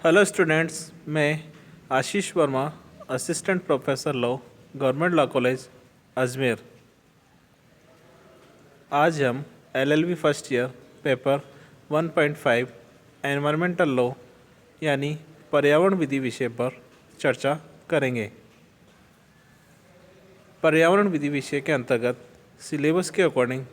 Hello students, मैं Ashish Verma, assistant professor law, government law college Ajmer. आज हम LLB first year paper 1.5 environmental law यानी पर्यावरण विधि विषय पर चर्चा करेंगे। पर्यावरण विधि विषय के अंतर्गत सिलेबस के अकॉर्डिंग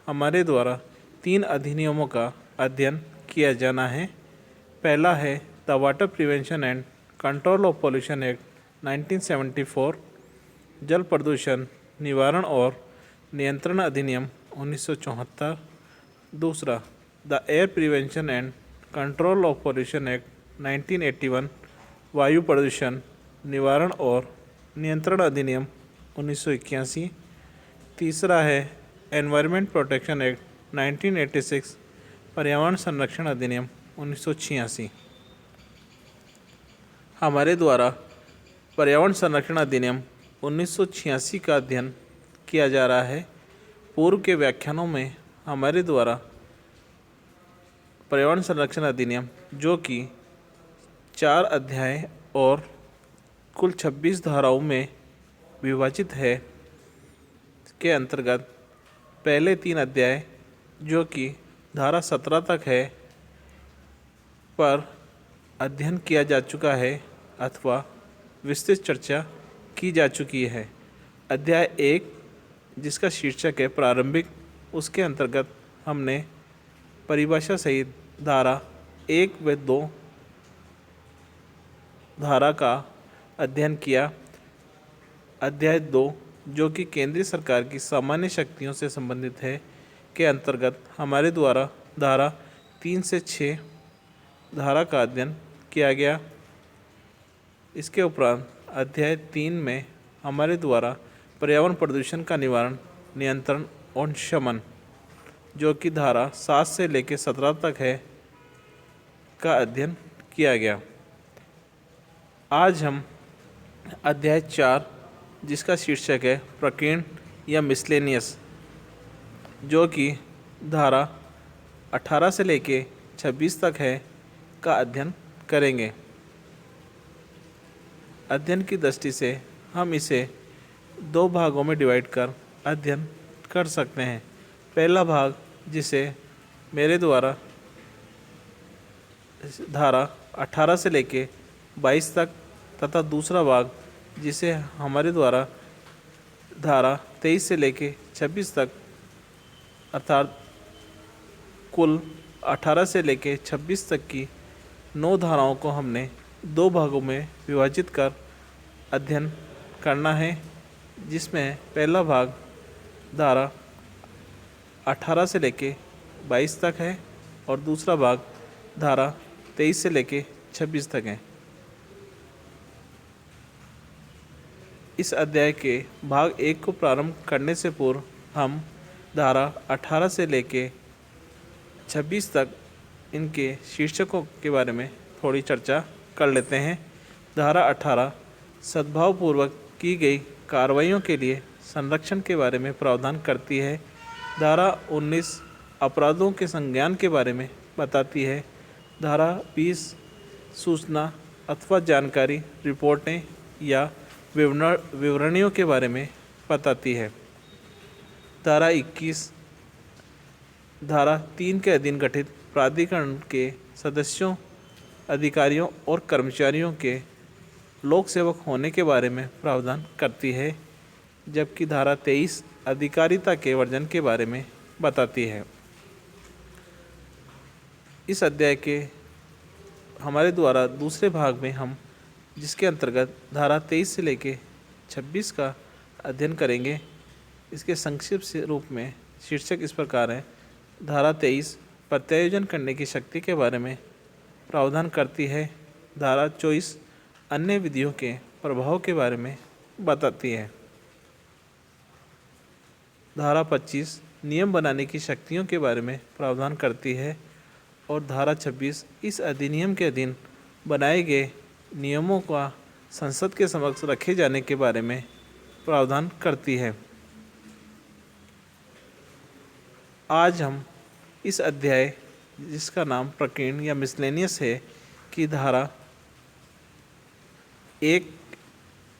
हमारे द्वारा 3 अधिनियमों का अध्ययन किया जाना है। पहला है the water prevention and control of pollution act 1974, जल प्रदूषण निवारण और नियंत्रण अधिनियम 1974। दूसरा the air prevention and control of pollution act 1981, वायु प्रदूषण निवारण और नियंत्रण अधिनियम 1981। तीसरा है एनवायरमेंट प्रोटेक्शन एक्ट 1986, पर्यावरण संरक्षण अधिनियम 1986। हमारे द्वारा पर्यावरण संरक्षण अधिनियम 1986 का अध्ययन किया जा रहा है। पूर्व के व्याख्यानों में हमारे द्वारा पर्यावरण संरक्षण अधिनियम, जो कि 4 अध्याय और कुल 26 धाराओं में विभाजित है, के अंतर्गत पहले 3 अध्याय, जो कि धारा 17 तक है, पर अध्ययन किया जा चुका है अथवा विस्तृत चर्चा की जा चुकी है। अध्याय 1, जिसका शीर्षक है प्रारंभिक, उसके अंतर्गत हमने परिभाषा सहित धारा 1 व 2 धारा का अध्ययन किया। अध्याय 2, जो कि केंद्रीय सरकार की सामान्य शक्तियों से संबंधित है, के अंतर्गत हमारे द्वारा धारा 3 से 6 धारा का अध्ययन किया गया। इसके उपरांत अध्याय 3 में हमारे द्वारा पर्यावरण प्रदूषण का निवारण, नियंत्रण और शमन, जो कि धारा 7 से लेकर 17 तक है, का अध्ययन किया गया। आज हम अध्याय 4, जिसका शीर्षक है प्रकीर्ण या मिसलेनियस, जो कि धारा 18 से लेकर 26 तक है, का अध्ययन करेंगे। अध्ययन की दृष्टि से हम इसे 2 भागों में डिवाइड कर अध्ययन कर सकते हैं। पहला भाग, जिसे मेरे द्वारा धारा 18 से लेके 22 तक, तथा दूसरा भाग जिसे हमारे द्वारा धारा 23 से लेके 26 तक, अर्थात कुल 18 से लेके 26 तक की 9 धाराओं को हमने 2 भागों में विभाजित कर अध्ययन करना है, जिसमें पहला भाग धारा 18 से लेके 22 तक है और दूसरा भाग धारा 23 से लेके 26 तक है। इस अध्याय के भाग 1 को प्रारंभ करने से पूर्व हम धारा 18 से लेके 26 तक इनके शीर्षकों के बारे में थोड़ी चर्चा कर लेते हैं। धारा 18 सद्भावपूर्वक की गई कार्रवाइयों के लिए संरक्षण के बारे में प्रावधान करती है। धारा 19 अपराधों के संज्ञान के बारे में बताती है। धारा 20 सूचना अथवा जानकारी, रिपोर्टें या विवरणियों के बारे में बताती है। धारा 21 धारा 3 के अधीन गठित प्राधिकरण के सदस्यों, अधिकारियों और कर्मचारियों के लोक सेवक होने के बारे में प्रावधान करती है, जबकि धारा 23 अधिकारिता के वर्जन के बारे में बताती है। इस अध्याय के हमारे द्वारा दूसरे भाग में हम, जिसके अंतर्गत धारा 23 से लेके 26 का अध्ययन करेंगे, इसके संक्षिप्त से रूप में शीर्षक इस प्रकार है। धारा 23 प्रत्यायोजन करने की शक्ति के बारे में प्रावधान करती है। धारा 24 अन्य विधियों के प्रभाव के बारे में बताती है। धारा 25 नियम बनाने की शक्तियों के बारे में प्रावधान करती है और धारा 26 इस अधिनियम के अधीन बनाए गए नियमों का संसद के समक्ष रखे जाने के बारे में प्रावधान करती है। आज हम इस अध्याय, जिसका नाम प्रकीर्ण या मिसलेनियस है, की धारा एक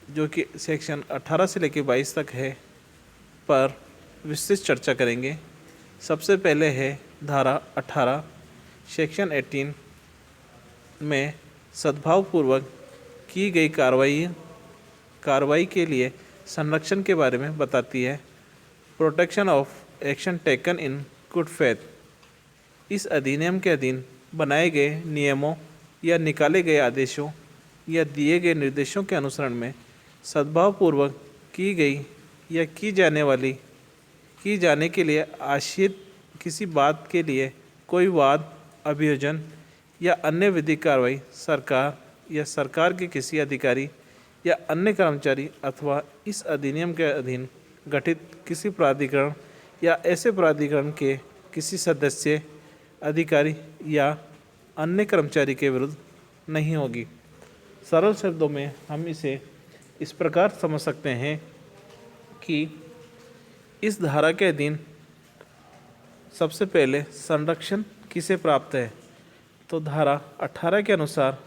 जो कि सेक्शन 18 से लेकर 22 तक है पर विस्तृत चर्चा करेंगे। सबसे पहले है धारा 18 सेक्शन 18 में सद्भावपूर्वक की गई कार्रवाई के लिए संरक्षण के बारे में बताती है। Protection of action taken in good faith. इस अधिनियम के अधीन बनाए गए नियमों या निकाले गए आदेशों या दिए गए निर्देशों के अनुसरण में सद्भावपूर्वक की गई या की जाने के लिए आश्रित किसी बात के लिए कोई वाद, अभियोजन या अन्य विधिक कार्रवाई सरकार या सरकार के किसी अधिकारी या अन्य कर्मचारी अथवा इस अधिनियम के अधीन गठित किसी प्राधिकरण या ऐसे प्राधिकरण के किसी सदस्य, अधिकारी या अन्य कर्मचारी के विरुद्ध नहीं होगी। सरल शब्दों में हम इसे इस प्रकार समझ सकते हैं कि इस धारा के अधीन सबसे पहले संरक्षण किसे प्राप्त है, तो धारा 18 के अनुसार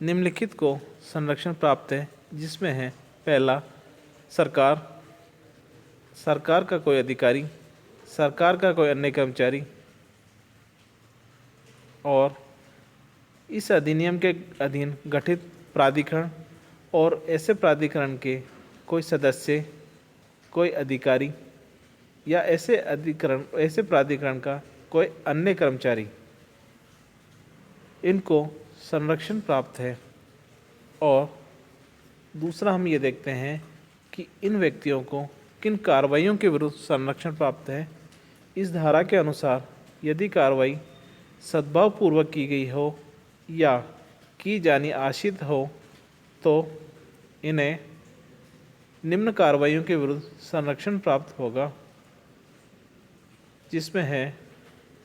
निम्नलिखित को संरक्षण प्राप्त है, जिसमें है पहला सरकार का कोई अधिकारी, सरकार का कोई अन्य कर्मचारी और इस अधिनियम के अधीन गठित प्राधिकरण और ऐसे प्राधिकरण के कोई सदस्य, कोई अधिकारी या ऐसे प्राधिकरण का कोई अन्य कर्मचारी, इनको संरक्षण प्राप्त है। और दूसरा हम ये देखते हैं कि इन व्यक्तियों को किन कार्रवाइयों के विरुद्ध संरक्षण प्राप्त है। इस धारा के अनुसार यदि कार्रवाई सद्भावपूर्वक की गई हो या की जानी आशित हो तो इन्हें निम्न कार्रवाइयों के विरुद्ध संरक्षण प्राप्त होगा, जिसमें है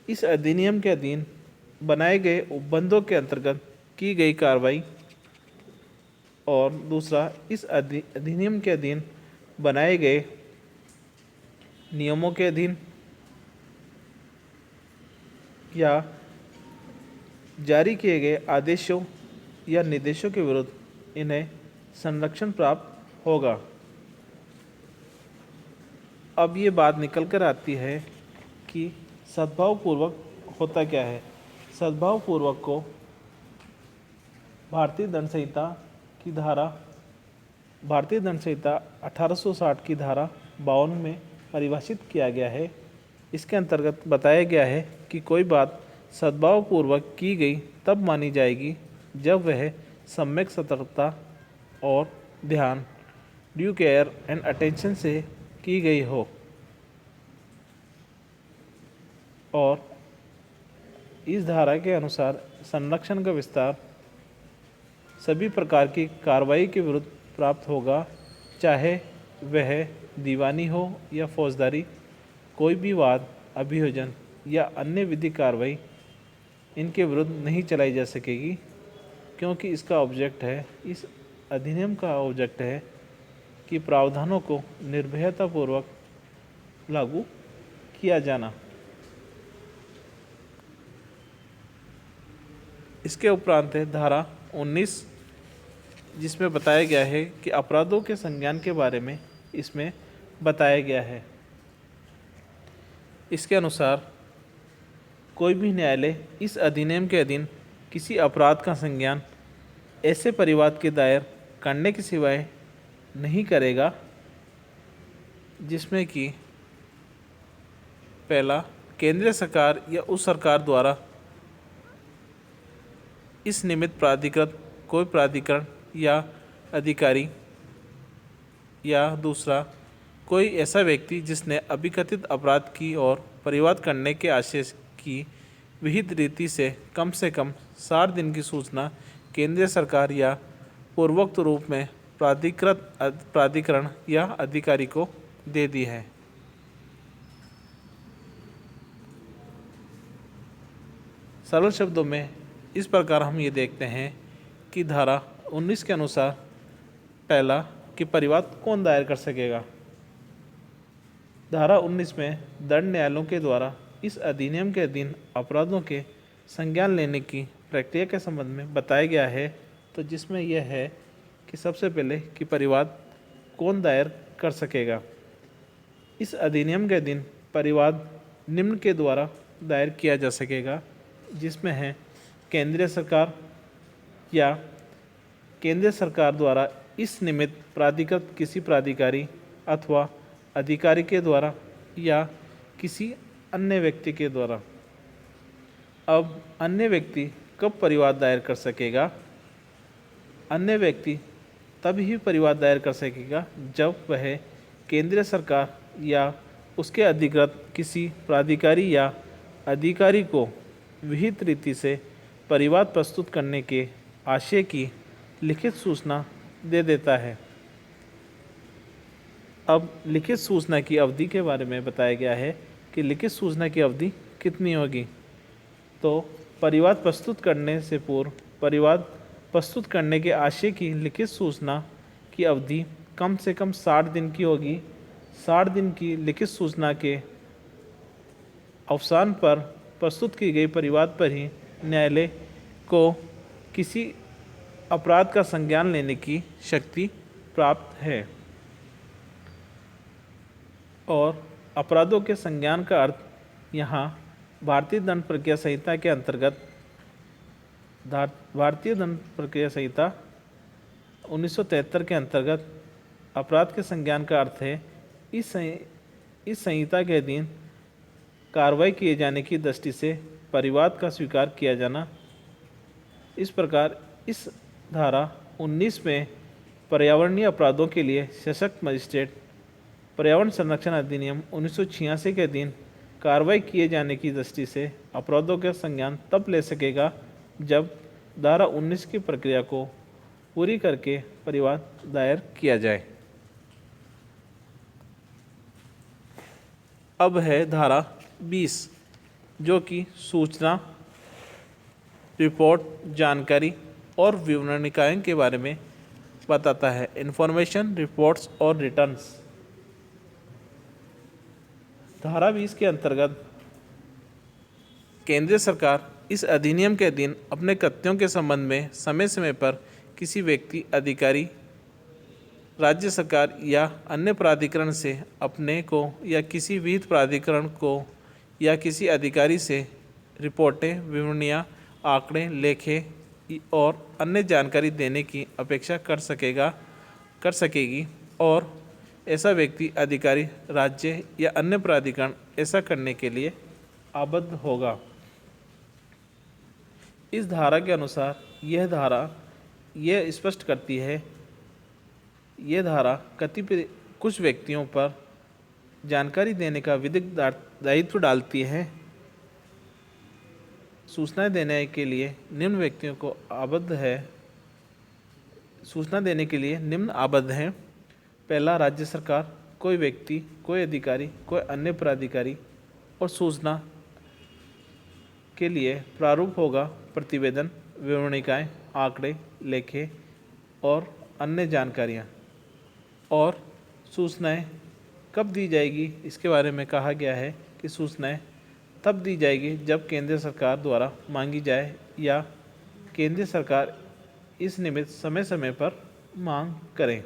इस अधिनियम के अधीन बनाए गए उपबंधों के अंतर्गत की गई कार्रवाई, और दूसरा इस अधिनियम के अधीन बनाए गए नियमों के अधीन या जारी किए गए आदेशों या निर्देशों के विरुद्ध इन्हें संरक्षण प्राप्त होगा। अब ये बात निकल कर आती है कि सद्भावपूर्वक होता क्या है। सद्भावपूर्वक को भारतीय दंड संहिता 1860 की धारा 52 में परिभाषित किया गया है। इसके अंतर्गत बताया गया है कि कोई बात सद्भावपूर्वक की गई तब मानी जाएगी जब वह सम्यक सतर्कता और ध्यान, ड्यू केयर एंड अटेंशन से की गई हो और इस धारा के अनुसार संरक्षण का विस्तार सभी प्रकार की कार्रवाई के विरुद्ध प्राप्त होगा, चाहे वह दीवानी हो या फौजदारी। कोई भी वाद, अभियोजन या अन्य विधिक कार्रवाई इनके विरुद्ध नहीं चलाई जा सकेगी, क्योंकि इस अधिनियम का ऑब्जेक्ट है कि प्रावधानों को निर्भयतापूर्वक लागू किया जाना। इसके उपरांत है धारा 19, जिसमें बताया गया है कि अपराधों के संज्ञान के बारे में इसमें बताया गया है। इसके अनुसार कोई भी न्यायालय इस अधिनियम के अधीन किसी अपराध का संज्ञान ऐसे परिवाद के दायर करने के सिवाय नहीं करेगा जिसमें कि पहला, केंद्रीय सरकार या उस सरकार द्वारा इस निमित्त प्राधिकृत कोई प्राधिकरण या अधिकारी, या दूसरा, कोई ऐसा व्यक्ति जिसने अभिकथित अपराध की और परिवाद करने के आशय की विहित रीति से कम 60 दिन की सूचना केंद्रीय सरकार या पूर्वोक्त रूप में प्राधिकृत प्राधिकरण या अधिकारी को दे दी है। सरल शब्दों में इस प्रकार हम ये देखते हैं कि धारा 19 के अनुसार पहला, कि परिवाद कौन दायर कर सकेगा। धारा 19 में दंड न्यायालयों के द्वारा इस अधिनियम के अधीन अपराधों के संज्ञान लेने की प्रक्रिया के संबंध में बताया गया है, तो जिसमें यह है कि सबसे पहले कि परिवाद कौन दायर कर सकेगा। इस अधिनियम के अधीन परिवाद निम्न के द्वारा दायर किया जा सकेगा, जिसमें है केंद्रीय सरकार या केंद्र सरकार द्वारा इस निमित्त प्राधिकृत किसी प्राधिकारी अथवा अधिकारी के द्वारा या किसी अन्य व्यक्ति के द्वारा। अब अन्य व्यक्ति कब परिवाद दायर कर सकेगा? अन्य व्यक्ति तब ही परिवाद दायर कर सकेगा जब वह केंद्रीय सरकार या उसके अधिकृत किसी प्राधिकारी या अधिकारी को विहित रीति से परिवाद प्रस्तुत करने के आशय की लिखित सूचना दे देता है। अब लिखित सूचना की अवधि के बारे में बताया गया है कि लिखित सूचना की अवधि कितनी होगी। तो परिवाद प्रस्तुत करने से पूर्व परिवाद प्रस्तुत करने के आशय की लिखित सूचना की अवधि कम से कम 60 दिन की होगी। 60 दिन की लिखित सूचना के अवसान पर प्रस्तुत की गई परिवाद पर ही न्यायालय को किसी अपराध का संज्ञान लेने की शक्ति प्राप्त है। और अपराधों के संज्ञान का अर्थ यहाँ भारतीय दंड प्रक्रिया संहिता के अंतर्गत भारतीय दंड प्रक्रिया संहिता 1973 के अंतर्गत अपराध के संज्ञान का अर्थ है इस संहिता के अधीन कार्रवाई किए जाने की दृष्टि से परिवाद का स्वीकार किया जाना। इस प्रकार इस धारा 19 में पर्यावरणीय अपराधों के लिए सशक्त मजिस्ट्रेट पर्यावरण संरक्षण अधिनियम 1986 के अधीन कार्रवाई किए जाने की दृष्टि से अपराधों का संज्ञान तब ले सकेगा जब धारा 19 की प्रक्रिया को पूरी करके परिवाद दायर किया जाए। अब है धारा 20, जो कि सूचना, रिपोर्ट, जानकारी और विवरणिकाएँ के बारे में बताता है। इन्फॉर्मेशन, रिपोर्ट्स और रिटर्न्स। धारा 20 के अंतर्गत केंद्र सरकार इस अधिनियम के अधीन अपने कृत्यों के संबंध में समय समय पर किसी व्यक्ति, अधिकारी, राज्य सरकार या अन्य प्राधिकरण से अपने को या किसी विहित प्राधिकरण को या किसी अधिकारी से रिपोर्टें, विवरणियाँ, आंकड़े, लेखे और अन्य जानकारी देने की अपेक्षा कर सकेगी और ऐसा व्यक्ति, अधिकारी, राज्य या अन्य प्राधिकरण ऐसा करने के लिए आबद्ध होगा। इस धारा के अनुसार यह धारा यह स्पष्ट करती है, यह धारा कतिपय कुछ व्यक्तियों पर जानकारी देने का विधिक दायित्व डालती है। सूचनाएं देने के लिए निम्न व्यक्तियों को आबद्ध है। सूचना देने के लिए निम्न आबद्ध हैं। पहला, राज्य सरकार, कोई व्यक्ति, कोई अधिकारी, कोई अन्य प्राधिकारी। और सूचना के लिए प्रारूप होगा प्रतिवेदन, विवरणिकाएँ, आंकड़े, लेखे और अन्य जानकारियाँ। और सूचनाएं कब दी जाएगी, इसके बारे में कहा गया है कि सूचनाएं तब दी जाएगी जब केंद्र सरकार द्वारा मांगी जाए या केंद्र सरकार इस निमित्त समय समय पर मांग करें।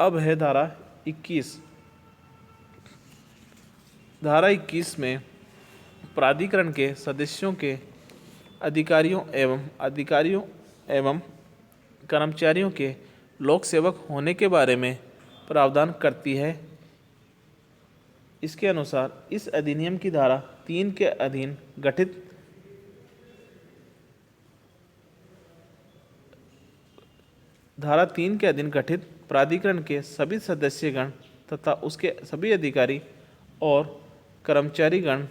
अब है धारा 21। धारा 21 में प्राधिकरण के सदस्यों के अधिकारियों एवं कर्मचारियों के लोक सेवक होने के बारे में प्रावधान करती है। इसके अनुसार इस अधिनियम की धारा 3 के अधीन गठित प्राधिकरण के सभी सदस्यगण तथा उसके सभी अधिकारी और कर्मचारीगण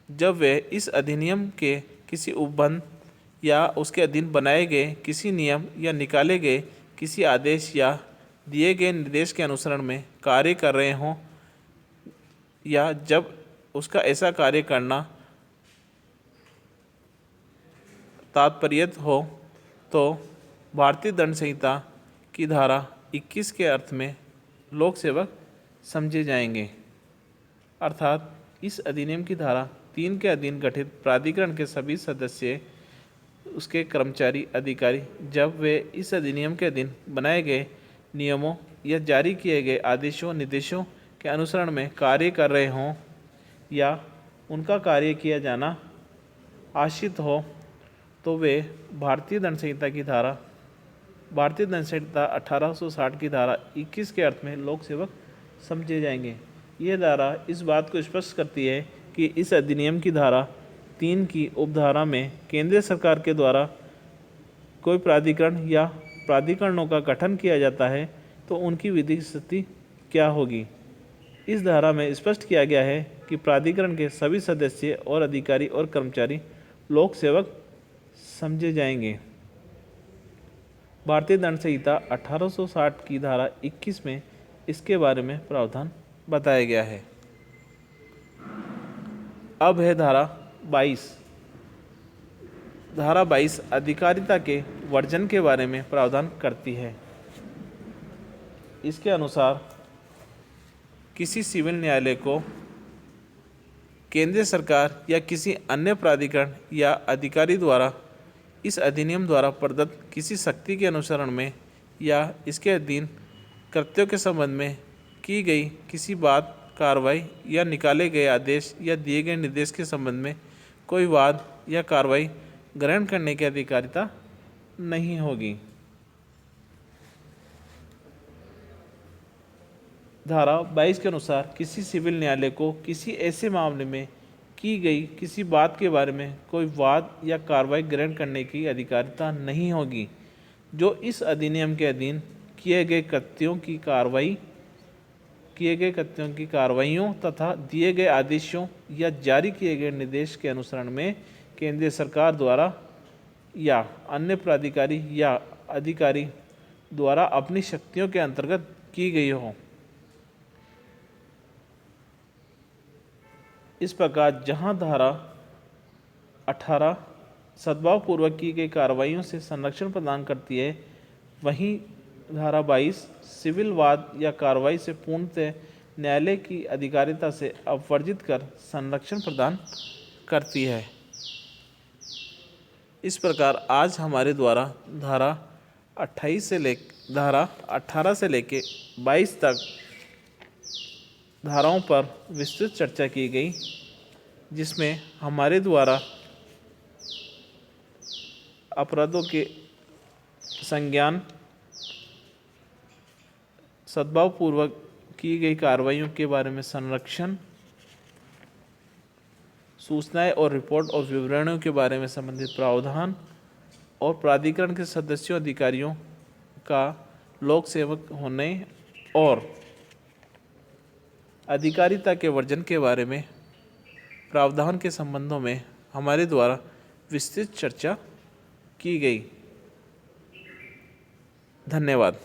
जब वे इस अधिनियम के किसी उपबंध या उसके अधीन बनाए गए किसी नियम या निकाले गए किसी आदेश या दिए गए निर्देश के अनुसरण में कार्य कर रहे हों या जब उसका ऐसा कार्य करना तात्पर्यत हो, तो भारतीय दंड संहिता की धारा 21 के अर्थ में लोक सेवक समझे जाएंगे। अर्थात इस अधिनियम की धारा 3 के अधीन गठित प्राधिकरण के सभी सदस्य, उसके कर्मचारी, अधिकारी जब वे इस अधिनियम के अधीन बनाए गए नियमों या जारी किए गए आदेशों निर्देशों के अनुसरण में कार्य कर रहे हों या उनका कार्य किया जाना आश्रित हो, तो वे भारतीय दंड संहिता 1860 की धारा 21 के अर्थ में लोक सेवक समझे जाएंगे। यह धारा इस बात को स्पष्ट करती है कि इस अधिनियम की धारा 3 की उपधारा में केंद्र सरकार के द्वारा कोई प्राधिकरण या प्राधिकरणों का गठन किया जाता है तो उनकी विधिक स्थिति क्या होगी। इस धारा में स्पष्ट किया गया है कि प्राधिकरण के सभी सदस्य और अधिकारी और कर्मचारी लोक सेवक समझे जाएंगे। भारतीय दंड संहिता 1860 की धारा 21 में इसके बारे में प्रावधान बताया गया है। अब है धारा 22। धारा 22 अधिकारिता के वर्जन के बारे में प्रावधान करती है। इसके अनुसार किसी सिविल न्यायालय को केंद्र सरकार या किसी अन्य प्राधिकरण या अधिकारी द्वारा इस अधिनियम द्वारा प्रदत्त किसी शक्ति के अनुसरण में या इसके अधीन कृत्यों के संबंध में की गई किसी बात, कार्रवाई या निकाले गए आदेश या दिए गए निर्देश के संबंध में कोई वाद या कार्रवाई ग्रहण करने की अधिकारिता नहीं होगी। धारा 22 के अनुसार किसी सिविल न्यायालय को किसी ऐसे मामले में की गई किसी बात के बारे में कोई वाद या कार्रवाई ग्रहण करने की अधिकारिता नहीं होगी जो इस अधिनियम के अधीन किए गए कृत्यों की कार्रवाइयों तथा दिए गए आदेशों या जारी किए गए निर्देश के अनुसरण में केंद्रीय सरकार द्वारा या अन्य प्राधिकारी या अधिकारी द्वारा अपनी शक्तियों के अंतर्गत की गई हो। इस प्रकार जहां धारा 18 सद्भावपूर्वक की गई कार्रवाइयों से संरक्षण प्रदान करती है, वहीं धारा 22 सिविल वाद या कार्रवाई से पूर्णतः न्यायालय की अधिकारिता से अपवर्जित कर संरक्षण प्रदान करती है। इस प्रकार आज हमारे द्वारा धारा 18 से लेके 22 तक धाराओं पर विस्तृत चर्चा की गई, जिसमें हमारे द्वारा अपराधों के संज्ञान, सद्भावपूर्वक की गई कार्रवाइयों के बारे में संरक्षण, सूचनाएं और रिपोर्ट और विवरणों के बारे में संबंधित प्रावधान और प्राधिकरण के सदस्यों अधिकारियों का लोक सेवक होने और अधिकारिता के वर्जन के बारे में प्रावधान के संबंधों में हमारे द्वारा विस्तृत चर्चा की गई। धन्यवाद।